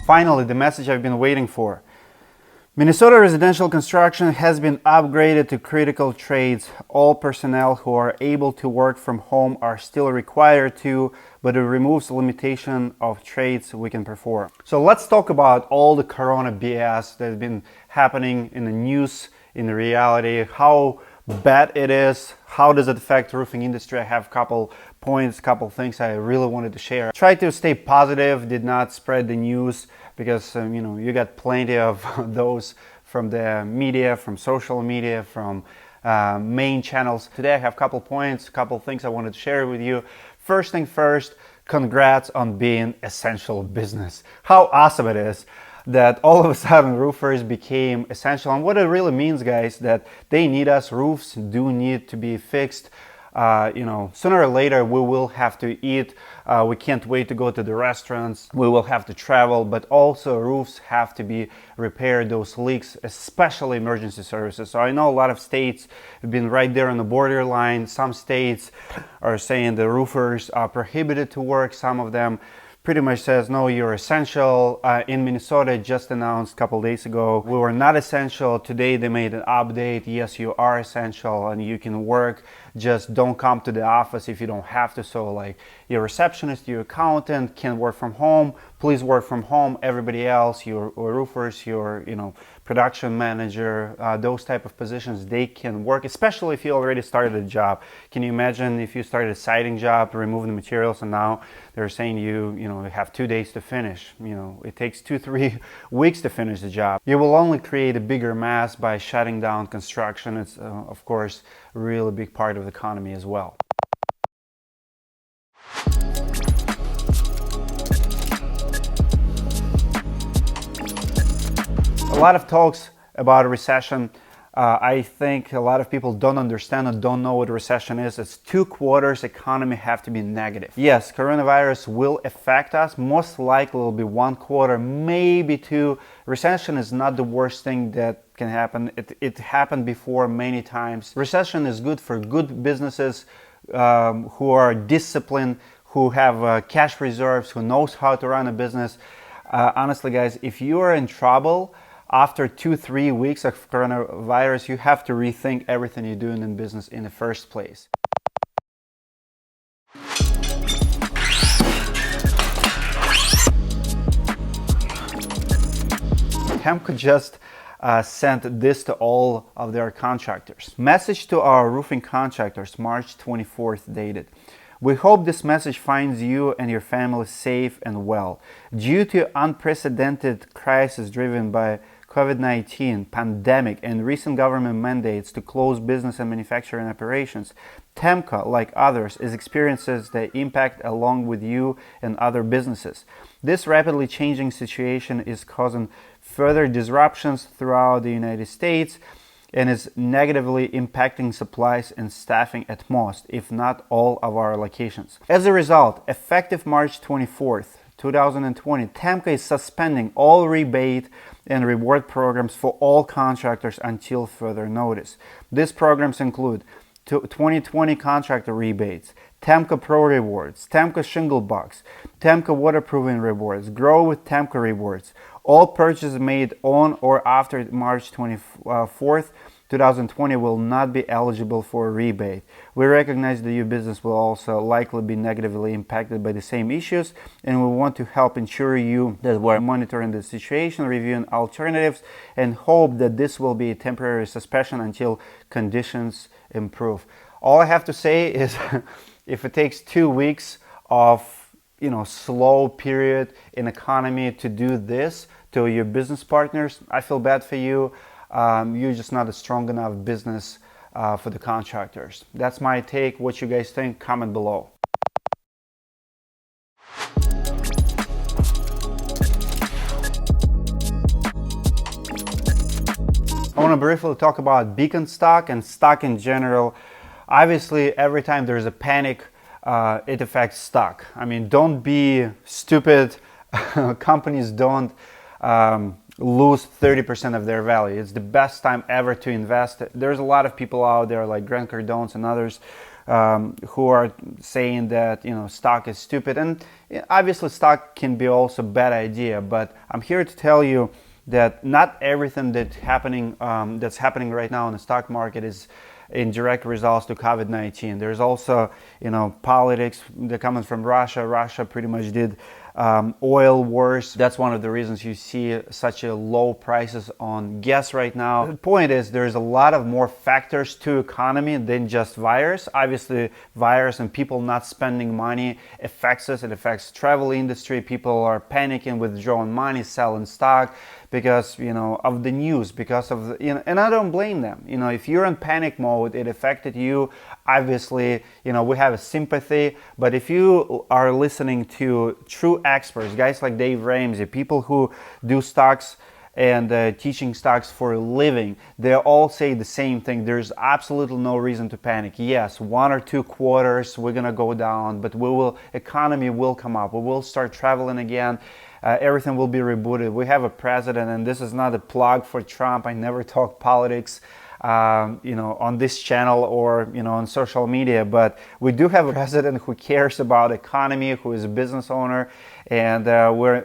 Finally, the message I've been waiting for. Minnesota residential construction has been upgraded to critical trades. All personnel who are able to work from home are still required to, but it removes the limitation of trades we can perform. So let's talk about all the Corona BS that's been happening in the news, in the reality, how bad it is, how does it affect the roofing industry. I have a couple points, couple things I really wanted to share. Try to stay positive, did not spread the news, because you got plenty of those from the media, from social media, from main channels. Today I have a couple points, a couple things I wanted to share with you. First thing first, congrats on being essential business. How awesome it is that all of a sudden roofers became essential. And what it really means, guys, that they need us. Roofs do need to be fixed. Sooner or later we will have to eat. We can't wait to go to the restaurants. We will have to travel, but also roofs have to be repaired, those leaks, especially emergency services. So I know a lot of states have been right there on the borderline. Some states are saying the roofers are prohibited to work. Some of them pretty much says, no, you're essential. In Minnesota, just announced a couple days ago, we were not essential. Today they made an update. Yes, you are essential and you can work. Just don't come to the office if you don't have to. So like your receptionist, your accountant can work from home. Please work from home. Everybody else, your roofers, your production manager, those type of positions, they can work, especially if you already started a job. Can you imagine if you started a siding job, removing the materials, and now they're saying you have 2 days to finish. It takes 2-3 weeks to finish the job. You will only create a bigger mess by shutting down construction. It's of course a really big part of the economy as well. A lot of talks about a recession. I think a lot of people don't understand and don't know what a recession is. It's 2 quarters economy have to be negative. Yes, coronavirus will affect us. Most likely it will be 1 quarter, maybe 2. Recession is not the worst thing that can happen. It happened before many times. Recession is good for good businesses who are disciplined, who have cash reserves, who knows how to run a business. Honestly, guys, if you are in trouble, after 2-3 weeks of coronavirus, you have to rethink everything you're doing in business in the first place. Tamko just sent this to all of their contractors. Message to our roofing contractors, March 24th dated. We hope this message finds you and your family safe and well. Due to unprecedented crisis driven by COVID-19 pandemic and recent government mandates to close business and manufacturing operations, Tamko, like others, is experiences the impact along with you and other businesses. This rapidly changing situation is causing further disruptions throughout the United States and is negatively impacting supplies and staffing at most, if not all, of our locations. As a result, effective March 24th, 2020, Tamko is suspending all rebate and reward programs for all contractors until further notice. These programs include 2020 contractor rebates, Tamko Pro rewards, Tamko Shingle Box, Tamko Waterproofing rewards, Grow with Tamko rewards. All purchases made on or after March 24th, 2020 will not be eligible for a rebate. We recognize that your business will also likely be negatively impacted by the same issues, and we want to help ensure you that we're monitoring the situation, reviewing alternatives, and hope that this will be a temporary suspension until conditions improve. All I have to say is if it takes 2 weeks of slow period in economy to do this to your business partners, I feel bad for you. You're just not a strong enough business for the contractors. That's my take. What you guys think, comment below. I want to briefly talk about beacon stock and stock in general. Obviously, every time there's a panic, it affects stock. I mean, don't be stupid. Companies don't lose 30% of their value. It's the best time ever to invest. There's a lot of people out there like Grant Cardone's and others who are saying that stock is stupid. And obviously stock can be also a bad idea, but I'm here to tell you that not everything that's happening right now in the stock market is in direct results to COVID-19. There's also, politics that comes from Russia. Russia pretty much did oil wars. That's one of the reasons you see such a low prices on gas right now. The point is there's a lot of more factors to economy than just virus. Obviously, virus and people not spending money affects us. It affects travel industry. People are panicking, withdrawing money, selling stock because of the news, because of and I don't blame them. If you're in panic mode, it affected you. Obviously, we have a sympathy, but if you are listening to true experts, guys like Dave Ramsey, people who do stocks and teaching stocks for a living, they all say the same thing. There's absolutely no reason to panic. Yes, 1 or 2 quarters we're gonna go down, but economy will come up. We will start traveling again. Everything will be rebooted. We have a president, and this is not a plug for Trump. I never talk politics, on this channel or on social media. But we do have a president who cares about economy, who is a business owner, and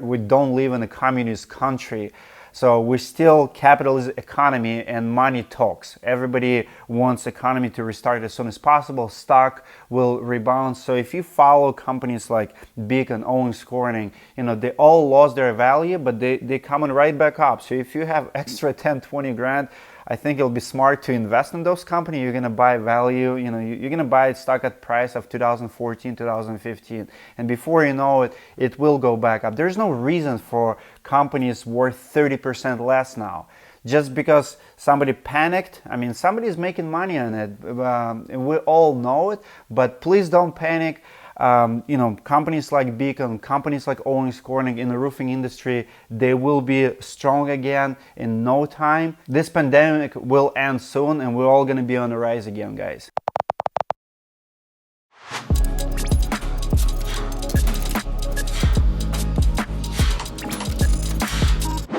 we don't live in a communist country. So we're still capitalist economy, and money talks. Everybody wants economy to restart as soon as possible. Stock will rebound. So if you follow companies like Beacon, Owens Corning, they all lost their value, but they coming right back up. So if you have extra 10, 20 grand, I think it'll be smart to invest in those companies. You're going to buy value, you're going to buy stock at price of 2014, 2015. And before you know it, it will go back up. There's no reason for companies worth 30% less now. Just because somebody panicked, somebody's making money on it. We all know it, but please don't panic. Companies like Beacon, companies like Owens Corning in the roofing industry, they will be strong again in no time. This pandemic will end soon, and we're all going to be on the rise again, guys.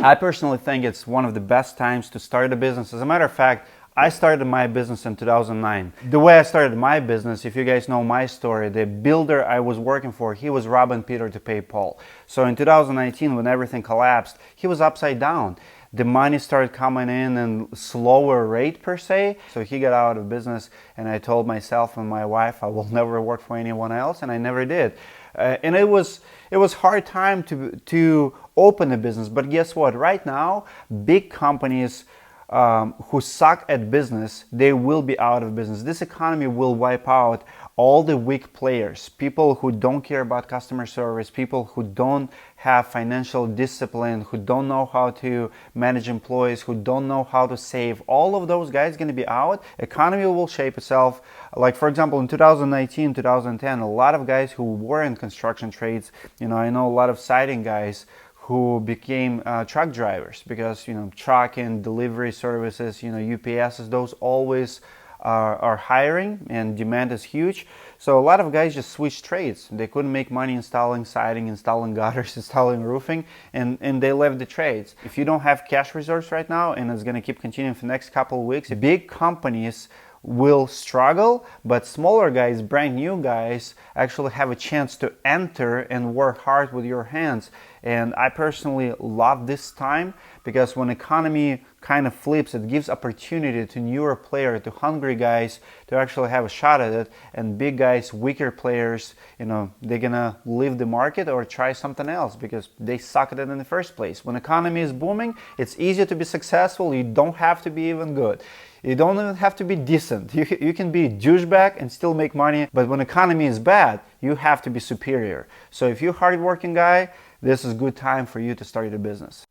I personally think it's one of the best times to start a business. As a matter of fact, I started my business in 2009. The way I started my business, if you guys know my story, the builder I was working for, he was robbing Peter to pay Paul. So in 2019, when everything collapsed, he was upside down. The money started coming in slower rate per se. So he got out of business, and I told myself and my wife I will never work for anyone else, and I never did. And it was hard time to open a business. But guess what? Right now, big companies who suck at business, they will be out of business. This economy will wipe out all the weak players, people who don't care about customer service, people who don't have financial discipline, who don't know how to manage employees, who don't know how to save. All of those guys going to be out. Economy will shape itself. Like for example, in 2019, 2010, a lot of guys who were in construction trades, I know a lot of siding guys who became truck drivers because truck and delivery services, UPSs, those always are hiring and demand is huge. So a lot of guys just switched trades. They couldn't make money installing siding, installing gutters, installing roofing, and they left the trades. If you don't have cash reserves right now, and it's going to keep continuing for the next couple of weeks, big companies will struggle, but smaller guys, brand new guys, actually have a chance to enter and work hard with your hands. And I personally love this time because when economy kind of flips, it gives opportunity to newer players, to hungry guys to actually have a shot at it, and big guys, weaker players, they're gonna leave the market or try something else because they suck at it in the first place. When economy is booming, it's easier to be successful. You don't have to be even good. You don't even have to be decent. You can be a douchebag and still make money. But when economy is bad, you have to be superior. So if you're a hardworking guy, this is a good time for you to start a business.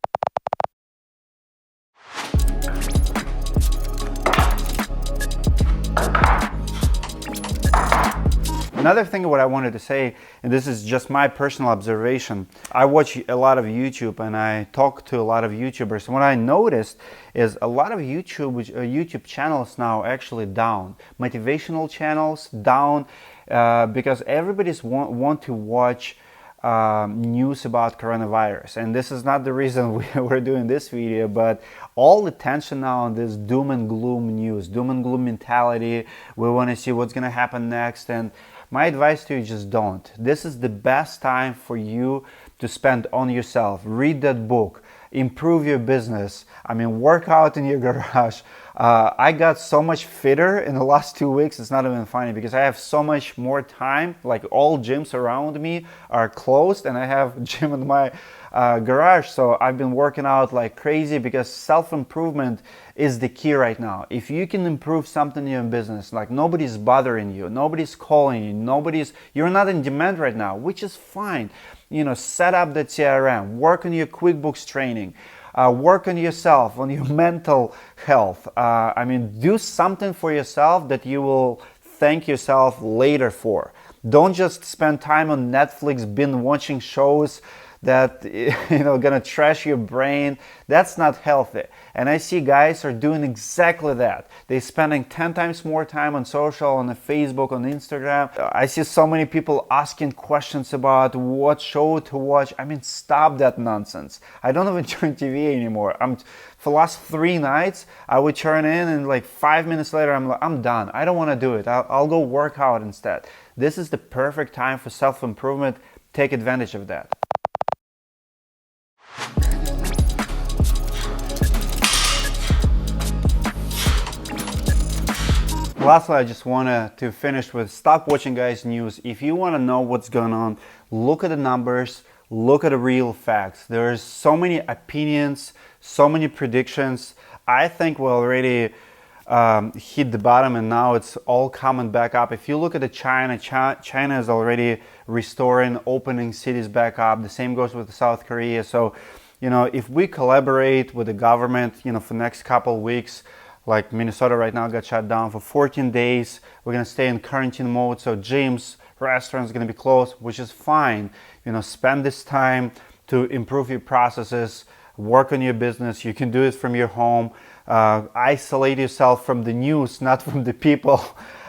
Another thing what I wanted to say, and this is just my personal observation, I watch a lot of YouTube and I talk to a lot of YouTubers. What I noticed is a lot of YouTube channels now actually down. Motivational channels down because everybody's want to watch news about coronavirus. And this is not the reason we're doing this video, but all the tension now on this doom and gloom news, doom and gloom mentality. We want to see what's going to happen next. And my advice to you, just don't. This is the best time for you to spend on yourself. Read that book, improve your business. I mean, work out in your garage. I got so much fitter in the last 2 weeks. It's not even funny because I have so much more time. Like, all gyms around me are closed and I have a gym in my garage. So I've been working out like crazy because self-improvement is the key right now. If you can improve something in your business, like nobody's bothering you, nobody's calling you, you're not in demand right now, which is fine. You know, set up that CRM, work on your QuickBooks training, work on yourself, on your mental health. I mean, do something for yourself that you will thank yourself later for. Don't just spend time on Netflix binge watching shows that, you know, gonna trash your brain. That's not healthy. And I see guys are doing exactly that. They're spending 10 times more time on social, on the Facebook, on Instagram. I see so many people asking questions about what show to watch. I mean, stop that nonsense. I don't even turn TV anymore. For the last 3 nights, I would turn in and like 5 minutes later, I'm done. I don't want to do it. I'll go work out instead. This is the perfect time for self-improvement. Take advantage of that. Lastly, I just wanted to finish with stop watching guys news. If you want to know what's going on, look at the numbers, look at the real facts. There's so many opinions, so many predictions. I think we already hit the bottom and now it's all coming back up. If you look at China is already restoring, opening cities back up. The same goes with South Korea. So, you know, if we collaborate with the government, you know, for the next couple of weeks, like Minnesota right now got shut down for 14 days. We're going to stay in quarantine mode. So gyms, restaurants are going to be closed, which is fine. You know, spend this time to improve your processes, work on your business. You can do it from your home. Isolate yourself from the news, not from the people.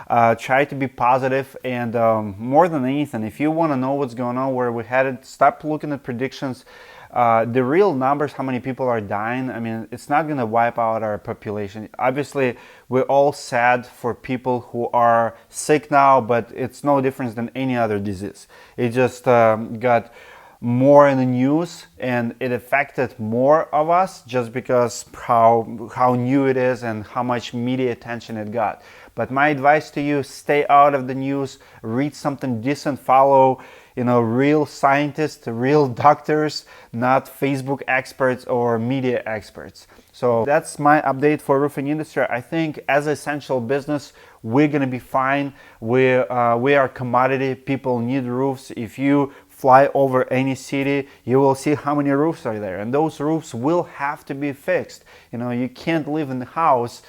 Try to be positive. And more than anything, if you want to know what's going on, where we're headed, stop looking at predictions. The real numbers, how many people are dying, I mean, it's not going to wipe out our population. Obviously, we're all sad for people who are sick now, but it's no different than any other disease. It just got more in the news and it affected more of us just because how new it is and how much media attention it got. But my advice to you, stay out of the news, read something decent, follow, you know, real scientists, real doctors, not Facebook experts or media experts. So that's my update for roofing industry. I think as an essential business, we're gonna be fine. We are commodity. People need roofs. If you fly over any city, you will see how many roofs are there, and those roofs will have to be fixed. You know, you can't live in the house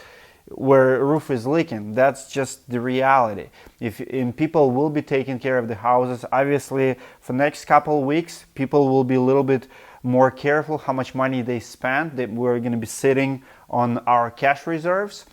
where a roof is leaking. That's just the reality. And people will be taking care of the houses. Obviously, for the next couple of weeks, people will be a little bit more careful how much money they spend. We're going to be sitting on our cash reserves,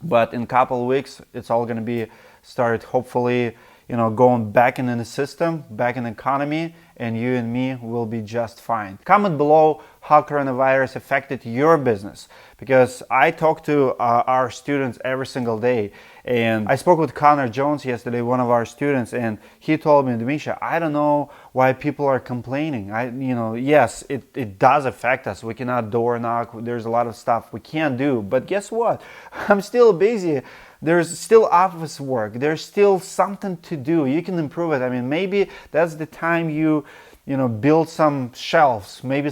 but in a couple of weeks, it's all going to be started, hopefully, you know, going back into the system, back in the economy, and you and me will be just fine. Comment below how coronavirus affected your business, because I talk to our students every single day, and I spoke with Connor Jones yesterday, one of our students, and he told me, Dmitry, I don't know why people are complaining. Yes, it does affect us. We cannot door knock. There's a lot of stuff we can't do, but guess what? I'm still busy. There's still office work. There's still something to do. You can improve it. I mean, maybe that's the time you build some shelves. Maybe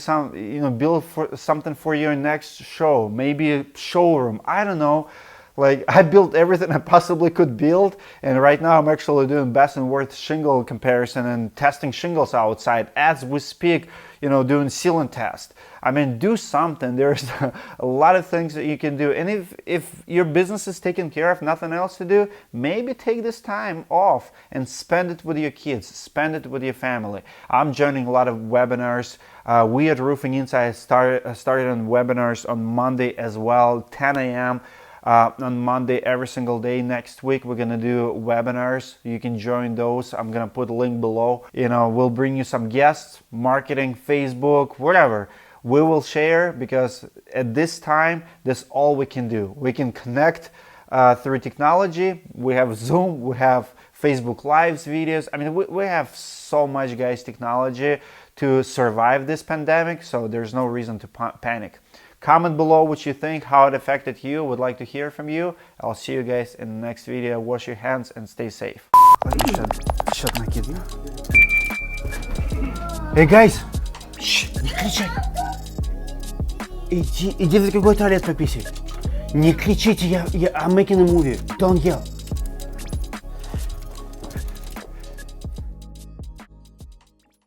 build something for your next show. Maybe a showroom. I don't know. Like, I built everything I possibly could build, and right now I'm actually doing best and worst shingle comparison and testing shingles outside as we speak, doing sealant test. I mean, do something. There's a lot of things that you can do. And if your business is taken care of, nothing else to do, maybe take this time off and spend it with your kids, spend it with your family. I'm joining a lot of webinars. We at Roofing Insight started on webinars on Monday as well, 10 a.m. on Monday every single day. Next week we're gonna do webinars. You can join those. I'm gonna put a link below. We'll bring you some guests, marketing, Facebook, whatever. We will share, because at this time, that's all we can do. We can connect through technology. We have Zoom, we have Facebook Lives videos. I mean, we have so much, guys, technology to survive this pandemic, so there's no reason to panic. Comment below what you think, how it affected you. Would like to hear from you. I'll see you guys in the next video. Wash your hands and stay safe. Hey, guys! Не кричать! Иди в другой туалет пописать. Не кричите, I'm making a movie. Don't yell.